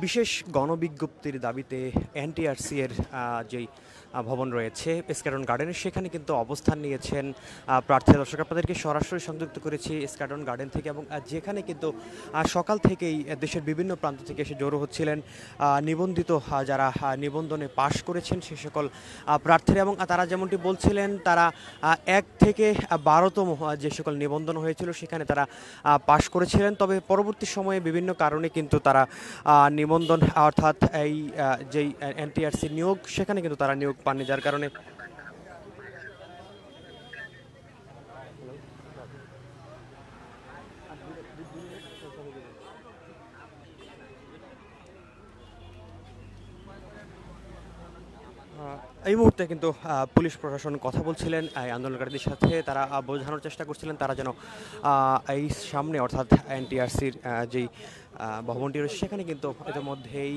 বিশেষ গণবিজ্ঞপ্তির দাবিতে এনটিআরসি এর যেই ভবন রয়েছে এসকাডন গার্ডেনের সেখানে কিন্তু অবস্থান নিয়েছেন প্রার্থী। দর্শক আপনাদেরকে সরাসরি সংযুক্ত করেছি এসকাডন গার্ডেন থেকে, এবং যেখানে কিন্তু সকাল থেকেই দেশের বিভিন্ন প্রান্ত থেকে এসে জড়ো হচ্ছিলেন নিবন্ধিত যারা নিবন্ধনে পাশ করেছেন সে সকল প্রার্থীরা, এবং তারা যেমনটি বলছিলেন তারা 1 থেকে 12তম যে সকল নিবন্ধন হয়েছিল সেখানে তারা পাশ করেছিলেন। তবে পরবর্তী সময়ে বিভিন্ন কারণে কিন্তু তারা নিবন্ধন অর্থাৎ এই যেই এনটিআরসি নিয়োগ সেখানে কিন্তু তারা নিয়োগ পাননি, যার কারণে এই মুহূর্তে কিন্তু পুলিশ প্রশাসন কথা বলছিলেন এই আন্দোলনকারীদের সাথে। তারা বোঝানোর চেষ্টা করছিলেন তারা যেন এই সামনে অর্থাৎ এনটিআরসির যেই ভবনটি রয়েছে সেখানে কিন্তু ইতিমধ্যেই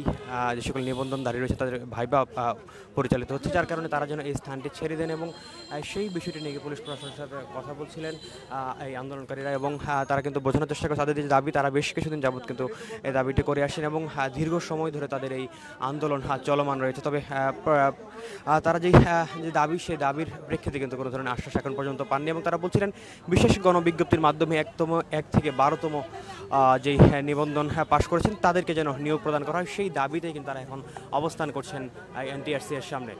যে সকল নিবন্ধনধারী রয়েছে তাদের ভাইবা পরিচালিত হচ্ছে, যার কারণে তারা যেন এই স্থানটি ছেড়ে দেন, এবং সেই বিষয়টি নিয়ে পুলিশ প্রশাসনের সাথে কথা বলছিলেন এই আন্দোলনকারীরা। এবং তারা কিন্তু বোঝানোর চেষ্টা করে তাদের যে দাবি তারা বেশ কিছুদিন যাবৎ কিন্তু এই দাবিটি করে আসেন, এবং দীর্ঘ সময় ধরে তাদের এই আন্দোলন চলমান রয়েছে। তবে তারা যে দাবি সেই দাবির প্রেক্ষিতে কিন্তু কোনো ধরনের আশ্বাস এখন পর্যন্ত পাননি, এবং তারা বলছিলেন বিশেষ গণবিজ্ঞপ্তির মাধ্যমে 1 থেকে 12তম যেই নিবন্ধন পাশ করেছেন তাদেরকে যেন নিয়োগ প্রদান করা হয়, সেই দাবিতেই কিন্তু তারা এখন অবস্থান করছেন এনটিআরসি এর সামনে।